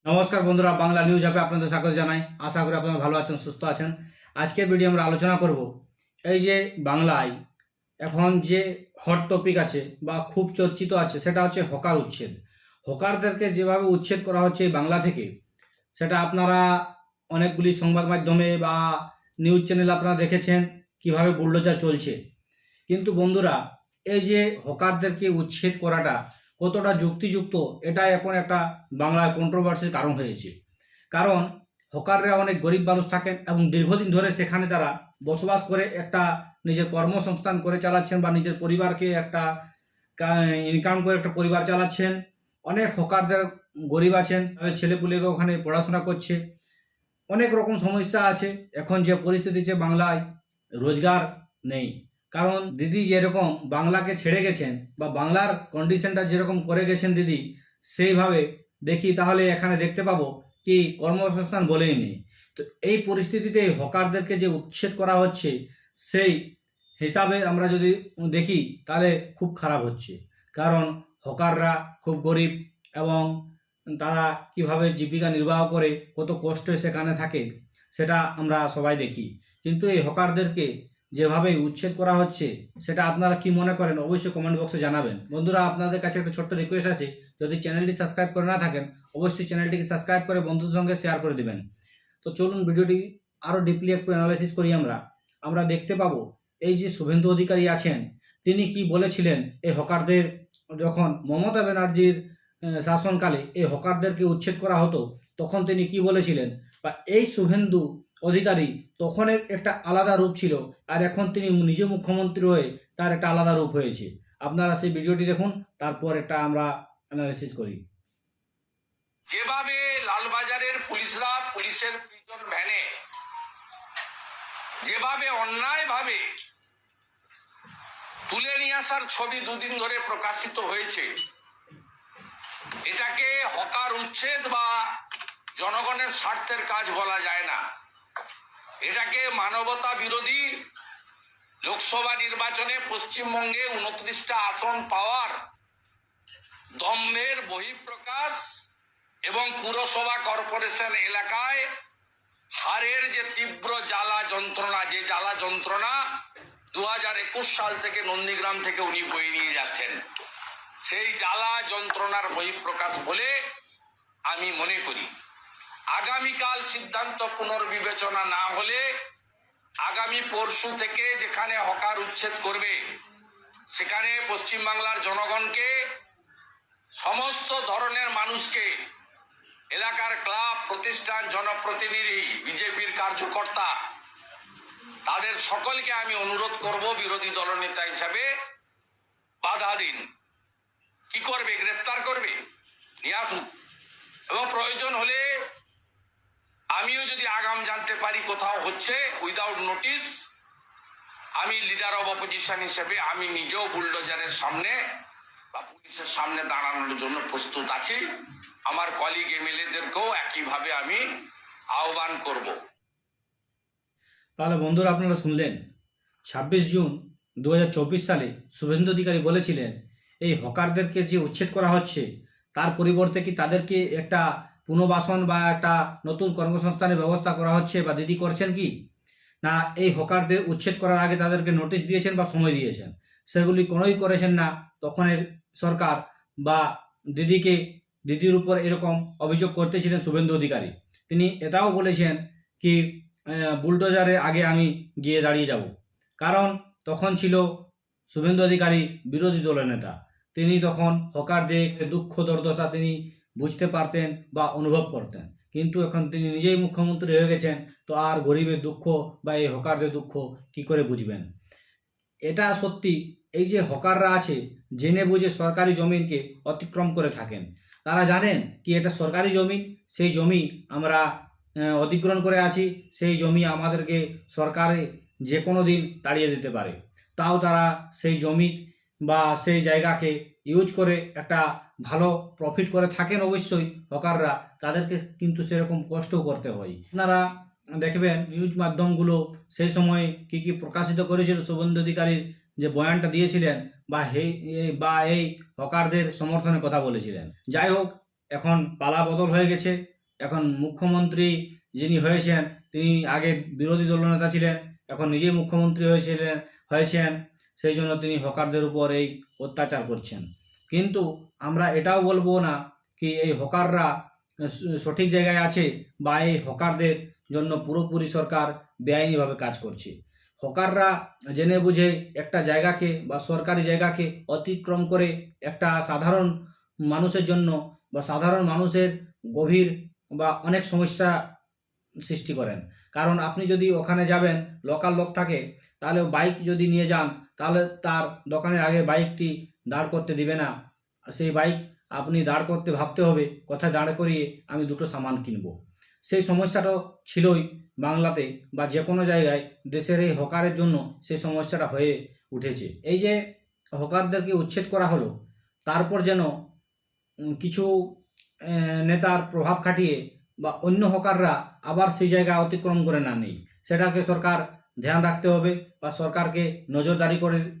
নমস্কার বন্ধুরা, বাংলা নিউজ অ্যাপে আপনাদের স্বাগত জানাই। আশা করি আপনারা ভালো আছেন, সুস্থ আছেন। আজকের ভিডিও আমরা আলোচনা করব এই যে বাংলায় এখন যে হট টপিক আছে বা খুব চর্চিত আছে, সেটা হচ্ছে হকার উচ্ছেদ। হকারদেরকে যেভাবে উচ্ছেদ করা হচ্ছে এই বাংলা থেকে, সেটা আপনারা অনেকগুলি সংবাদ মাধ্যমে বা নিউজ চ্যানেলে আপনারা দেখেছেন কিভাবে বুলডোজার চলছে। কিন্তু বন্ধুরা, এই যে হকারদেরকে উচ্ছেদ করাটা কতটা যুক্তিযুক্ত, এটা এখন একটা বাংলায় কন্ট্রোভার্সির কারণ হয়েছে। কারণ হকাররা অনেক গরিব মানুষ থাকেন এবং দীর্ঘদিন ধরে সেখানে তারা বসবাস করে একটা নিজের কর্মসংস্থান করে চালাচ্ছেন বা নিজের পরিবারকে একটা ইনকাম করে একটা পরিবার চালাচ্ছেন। অনেক হকারদের গরিব আছেন, তাদের ছেলেপুলেকে ওখানে পড়াশোনা করছে। অনেক রকম সমস্যা আছে। এখন যে পরিস্থিতি যে বাংলায় রোজগার নেই, কারণ দিদি যেরকম বাংলাকে ছেড়ে গেছেন বা বাংলার কন্ডিশনটা যেরকম করে গেছেন দিদি, সেইভাবে দেখি তাহলে এখানে দেখতে পাবো কি কর্মসংস্থান বলেই নেই। তো এই পরিস্থিতিতে হকারদেরকে যে উচ্ছেদ করা হচ্ছে, সেই হিসাবে আমরা যদি দেখি তাহলে খুব খারাপ হচ্ছে। কারণ হকাররা খুব গরিব এবং তারা কিভাবে জীবিকা নির্বাহ করে, কত কষ্টে সেখানে থাকে, সেটা আমরা সবাই দেখি। কিন্তু এই হকারদেরকে যেভাবে উচ্ছেদ করা হচ্ছে, সেটা আপনারা কি মনে করেন অবশ্যই কমেন্ট বক্সে জানাবেন। বন্ধুরা, আপনাদের কাছে একটা ছোট্ট রিকোয়েস্ট আছে, যদি চ্যানেলটি সাবস্ক্রাইব করে না থাকেন অবশ্যই চ্যানেলটিকে সাবস্ক্রাইব করে বন্ধুদের সঙ্গে শেয়ার করে দেবেন। তো চলুন ভিডিওটি আরও ডিপলি একটু অ্যানালাইসিস করি। আমরা দেখতে পাবো এই যে শুভেন্দু অধিকারী আছেন, তিনি কি বলেছিলেন এই হকারদের, যখন মমতা ব্যানার্জির শাসনকালে এই হকারদেরকে উচ্ছেদ করা হতো, তখন তিনি কি বলেছিলেন। বা এই শুভেন্দু অধিকারী তখনের একটা আলাদা রূপ ছিল, আর এখন তিনি নিজে মুখ্যমন্ত্রী হয়ে তার একটা আলাদা রূপ হয়েছে। আপনারা সেই ভিডিওটি দেখুন, তারপর এটা আমরা অ্যানালাইসিস করি। যেভাবে লালবাজারের পুলিশরা পুলিশের প্রিজন ভ্যানে যেভাবে অন্যায়ভাবে তুলে নিয়ে আসার ছবি দুদিন ধরে প্রকাশিত হয়েছে, এটাকে হকার উচ্ছেদ বা জনগণের স্বার্থের কাজ বলা যায় না। এটাকে মানবতা বিরোধী। লোকসভা নির্বাচনে পশ্চিমবঙ্গে 29টা আসন পাওয়ার দম্ভের বহিঃপ্রকাশ এবং পুরসভা কর্পোরেশন এলাকায় হারের যে তীব্র জ্বালা যন্ত্রণা, যে জ্বালা যন্ত্রণা 2021 সাল থেকে নন্দীগ্রাম থেকে উনি বয়ে নিয়ে যাচ্ছেন, সেই জ্বালা যন্ত্রণার বহিঃপ্রকাশ বলে আমি মনে করি। আগামীকাল সিদ্ধান্ত পুনর্বিবেচনা না হলে আগামী পরশু থেকে যেখানে হকার উচ্ছেদ করবে, সেখানে পশ্চিমবাংলার জনগণকে, সমস্ত ধরনের মানুষকে, এলাকার ক্লাব, প্রতিষ্ঠান, জনপ্রতিনিধি, বিজেপির কার্যকর্তা, তাদের সকলকে আমি অনুরোধ করব, বিরোধী দলনেতা হিসাবে বাধা দিন। কি করবে? গ্রেফতার করবে, নিয়ে আসুন। এবং প্রয়োজন হলে আমিও যদি আগাম জানতে পারি কোথাও হচ্ছে উইদাউট নোটিস, আমি লিডার অব অপোজিশন হিসেবে আমি নিজেও বুলডোজারের সামনে বা পুলিশের সামনে দাঁড়ানোর জন্য প্রস্তুত আছি। আমার কলিগ এমএলএদেরকেও একইভাবে আমি আহ্বান করব। তাহলে বন্ধুরা, আপনারা শুনলেন 26 জুন 2024 সালে শুভেন্দু অধিকারী বলেছিলেন এই হকারদেরকে যে উচ্ছেদ করা হচ্ছে, তার পরিবর্তে কি তাদেরকে একটা পুনর্বাসন বা একটা নতুন কর্মসংস্থানের ব্যবস্থা করা হচ্ছে বা দিদি করছেন কি না, এই হকারদের উচ্ছেদ করার আগে তাদেরকে নোটিশ দিয়েছেন বা সময় দিয়েছেন, সেগুলি কোনোই করেছেন না তখনের সরকার। বা দিদির উপর এরকম অভিযোগ করতেছিলেন শুভেন্দু অধিকারী। তিনি এটাও বলেছেন কি বুলডোজারের আগে আমি গিয়ে দাঁড়িয়ে যাব। কারণ তখন ছিল শুভেন্দু অধিকারী বিরোধী দলের নেতা, তিনি তখন হকারদের দুঃখ দুর্দশা তিনি বুঝতে পারতেন বা অনুভব করতেন। কিন্তু এখন তিনি নিজেই মুখ্যমন্ত্রী হয়ে গেছেন, তো আর গরিবের দুঃখ বা এই হকারদের দুঃখ কি করে বুঝবেন? এটা সত্যি, এই যে হকাররা আছে জেনে বুঝে সরকারি জমিনকে অতিক্রম করে থাকেন। তারা জানেন কি এটা সরকারি জমি, সেই জমি আমরা অধিগ্রহণ করে আছি, সেই জমি আমাদেরকে সরকারে যে কোনো দিন তাড়িয়ে দিতে পারে। তাও তারা সেই জমি বা সেই জায়গাকে ইউজ করে একটা ভালো প্রফিট করে থাকেন। অবশ্যই হকাররা, তাদেরকে কিন্তু সেরকম কষ্টও করতে হয়। আপনারা দেখবেন নিউজ মাধ্যমগুলো সেই সময় কি কি প্রকাশিত করেছিল, শুভেন্দু অধিকারীর যে বয়ানটা দিয়েছিলেন বা এই হকারদের সমর্থনে কথা বলেছিলেন। যাই হোক, এখন পালা বদল হয়ে গেছে। এখন মুখ্যমন্ত্রী যিনি হয়েছেন তিনি আগে বিরোধী দলনেতা ছিলেন, এখন নিজেই মুখ্যমন্ত্রী হয়েছেন, সেই জন্য তিনি হকারদের উপর এই অত্যাচার করছেন। কিন্তু আমরা এটাও বলবো না কি এই হকাররা সঠিক জায়গায় আছে বা এই হকারদের জন্য পুরোপুরি সরকার বেআইনিভাবে কাজ করছে। হকাররা জেনে বুঝে একটা জায়গাকে বা সরকারি জায়গাকে অতিক্রম করে একটা সাধারণ মানুষের জন্য বা সাধারণ মানুষের গভীর বা অনেক সমস্যা সৃষ্টি করেন। কারণ আপনি যদি ওখানে যাবেন, লোকাল লোক থাকে, তাহলে বাইক যদি নিয়ে যান তাহলে তার দোকানের আগে বাইকটি দাঁড় করতে দিবে না। সেই বাইক আপনি দাঁড় করতে ভাবতে হবে কোথায় দাঁড় করিয়ে আমি দুটো সামান কিনবো। সেই সমস্যাটাও ছিলই বাংলাতে বা যে কোনো জায়গায় দেশের এই হকারের জন্য সেই সমস্যাটা হয়ে উঠেছে। এই যে হকারদেরকে উচ্ছেদ করা হলো, তারপর যেন কিছু নেতার প্রভাব খাটিয়ে বা অন্য হকাররা আবার সেই জায়গা অতিক্রম করে না নেই, সেটাকে সরকার ধ্যান রাখতে হবে বা সরকারকে নজরদারি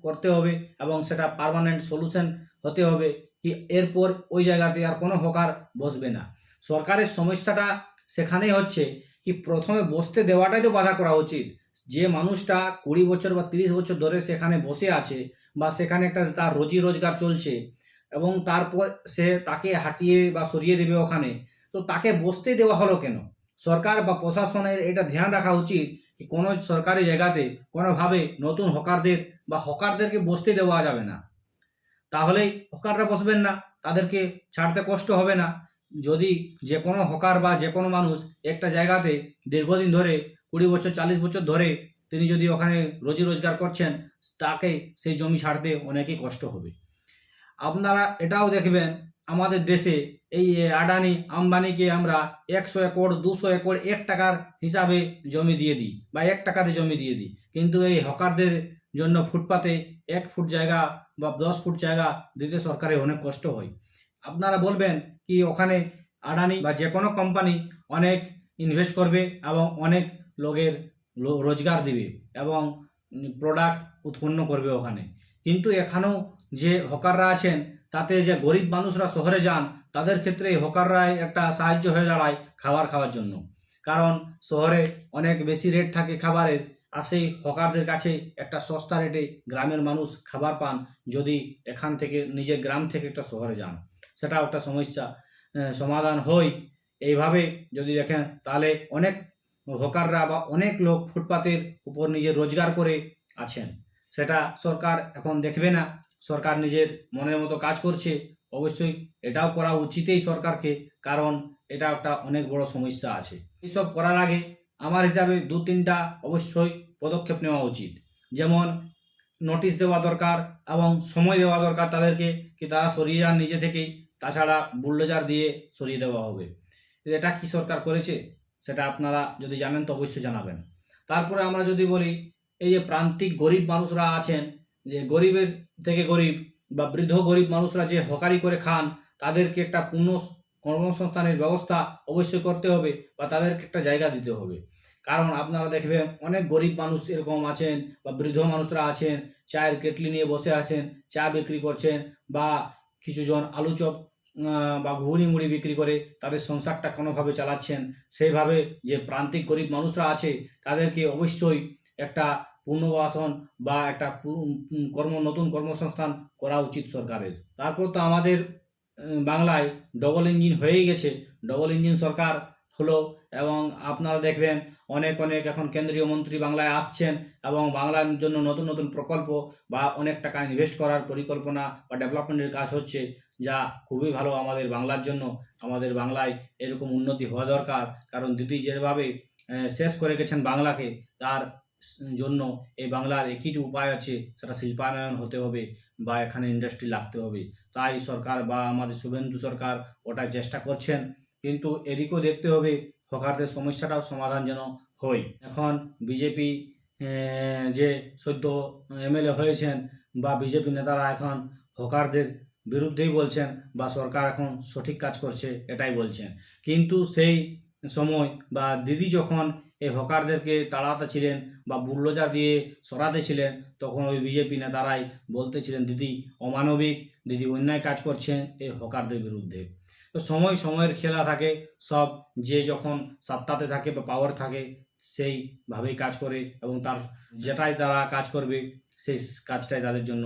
করতে হবে এবং সেটা পার্মানেন্ট সলিউশন হতে হবে কি এরপর ওই জায়গাতে আর কোনো হকার বসবে না। সরকারের সমস্যাটা সেখানেই হচ্ছে কি প্রথমে বসতে দেওয়াটাই তো বাধা করা উচিত। যে মানুষটা 20 বছর বা 30 বছর ধরে সেখানে বসে আছে বা সেখানে একটা তার রুজি রোজগার চলছে এবং তারপর তাকে হাঁটিয়ে বা সরিয়ে দেবে ওখানে, তো তাকে বসতে দেওয়া হলো কেন? সরকার বা প্রশাসনের এটা ধ্যান রাখা উচিত কি কোনো সরকারি জায়গাতে কোনোভাবে নতুন হকারদের বা হকারদেরকে বসতে দেওয়া যাবে না। তাহলেই হকাররা বসবেন না, তাদেরকে ছাড়তে কষ্ট হবে না। যদি যে কোনো হকার বা যে কোনো মানুষ একটা জায়গাতে দীর্ঘদিন ধরে 20 বছর 40 বছর ধরে তিনি যদি ওখানে রুজি রোজগার করছেন, তাকে সেই জমি ছাড়তে অনেকই কষ্ট হবে। আপনারা এটাও দেখবেন আমাদের দেশে এই আদানি আম্বানিকে আমরা 100 একর 200 একর 1 টাকার হিসাবে জমি দিয়ে দিই বা 1 টাকাতে জমি দিয়ে দিই, কিন্তু এই হকারদের জন্য ফুটপাতে 1 ফুট জায়গা বা 10 ফুট জায়গা দিতে সরকারের অনেক কষ্ট হয়। আপনারা বলবেন কি ওখানে আদানি বা যে কোনো কোম্পানি অনেক ইনভেস্ট করবে এবং অনেক লোকের রোজগার দিবে এবং প্রোডাক্ট উৎপন্ন করবে ওখানে, কিন্তু এখানেও যে হকাররা আছেন তাতে যে গরিব মানুষরা শহরে যান তাদের ক্ষেত্রে এই হকাররাই একটা সাহায্য হয়ে দাঁড়ায় খাবার খাওয়ার জন্য। কারণ শহরে অনেক বেশি রেট থাকে খাবারের, আর সেই হকারদের কাছে একটা সস্তা রেটে গ্রামের মানুষ খাবার পান যদি এখান থেকে নিজের গ্রাম থেকে একটা শহরে যান। সেটাও একটা সমস্যা সমাধান হয়। এইভাবে যদি দেখেন তাহলে অনেক হকাররা বা অনেক লোক ফুটপাতের উপর নিজের রোজগার করে আছেন, সেটা সরকার এখন দেখবে না। সরকার নিজের মনের মতো কাজ করছে, অবশ্যই এটাও করা উচিতই সরকারকে, কারণ এটা একটা অনেক বড় সমস্যা আছে। এইসব করার আগে আমার হিসাবে 2-3টা অবশ্যই পদক্ষেপ নেওয়া উচিত। যেমন নোটিশ দেওয়া দরকার এবং সময় দেওয়া দরকার তাদেরকে কি তারা সরিয়ে যান নিজে থেকেই, তাছাড়া বুলডোজার দিয়ে সরিয়ে দেওয়া হবে। এটা কি সরকার করেছে সেটা আপনারা যদি জানেন তো অবশ্যই জানাবেন। তারপরে আমরা যদি বলি এই যে প্রান্তিক গরিব মানুষরা আছেন, যে গরিবের থেকে গরিব বা বৃদ্ধ গরিব মানুষরা যে হকারি করে খান, তাদেরকে একটা পূর্ণ কর্মসংস্থানের ব্যবস্থা অবশ্যই করতে হবে বা তাদেরকে একটা জায়গা দিতে হবে। কারণ আপনারা দেখবেন অনেক গরিব মানুষ এরকম আছেন বা বৃদ্ধ মানুষরা আছেন, চায়ের কেটলি নিয়ে বসে আছেন, চা বিক্রি করছেন বা কিছুজন আলু চপ বা ঘুগনি মুড়ি বিক্রি করে তাদের সংসারটা কোনোভাবে চালাচ্ছেন। সেইভাবে যে প্রান্তিক গরিব মানুষরা আছে তাদেরকে অবশ্যই একটা পুনর্বাসন বা একটা নতুন কর্মসংস্থান করা উচিত সরকারের। তারপর তো আমাদের বাংলায় ডবল ইঞ্জিন হয়েই গেছে, ডবল ইঞ্জিন সরকার হলো এবং আপনারা দেখবেন অনেক অনেক এখন কেন্দ্রীয় মন্ত্রী বাংলায় আসছেন এবং বাংলার জন্য নতুন নতুন প্রকল্প বা অনেক টাকা ইনভেস্ট করার পরিকল্পনা বা ডেভেলপমেন্টের কাজ হচ্ছে, যা খুবই ভালো আমাদের বাংলার জন্য। আমাদের বাংলায় এরকম উন্নতি হওয়া দরকার, কারণ দিদি যেভাবে শেষ করে গেছেন বাংলাকে, তার জন্য এই বাংলার একই উপায় আছে, সেটা শিল্পায়ন হতে হবে বা এখানে ইন্ডাস্ট্রি লাগতে হবে। তাই সরকার বা আমাদের শুভেন্দু সরকার ওটা চেষ্টা করছেন, কিন্তু এদিকেও দেখতে হবে হকারদের সমস্যাটাও সমাধান যেন হয়। এখন বিজেপি যে সদ্য এমএলএ হয়েছেন বা বিজেপি নেতারা এখন হকারদের বিরুদ্ধেই বলছেন বা সরকার এখন সঠিক কাজ করছে এটাই বলছেন, কিন্তু সেই সময় বা দিদি যখন এই হকারদেরকে তাড়াতে ছিলেন বা বুলডোজার দিয়ে সরাতে ছিলেন, তখন ওই বিজেপি নেতারাই বলতেছিলেন দিদি অমানবিক, দিদি অন্যায় কাজ করছেন এই হকারদের বিরুদ্ধে। তো সময়ের খেলা থাকে, সব যে যখন সত্তাতে থাকে বা পাওয়ার থাকে সেইভাবেই কাজ করে, এবং তার যেটাই তারা কাজ করবে সেই কাজটাই তাদের জন্য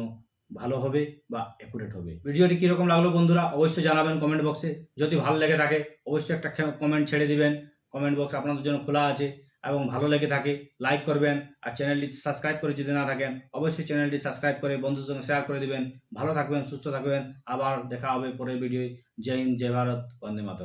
ভালো হবে বা অ্যাকুরেট হবে। ভিডিওটি কীরকম লাগলো বন্ধুরা অবশ্যই জানাবেন কমেন্ট বক্সে। যদি ভালো লেগে থাকে অবশ্যই একটা কমেন্ট ছেড়ে দিবেন, কমেন্ট বক্স আপনাদের জন্য খোলা আছে। এবং ভালো লেগে থাকে লাইক করবেন, আর চ্যানেলটি সাবস্ক্রাইব করে যদি না থাকেন অবশ্যই চ্যানেলটি সাবস্ক্রাইব করে বন্ধুদের সঙ্গে শেয়ার করে দিবেন। ভালো থাকবেন, সুস্থ থাকবেন, আবার দেখা হবে পরের ভিডিওয়। জয় হিন্দ, জয় ভারত, বন্দে মাতরম।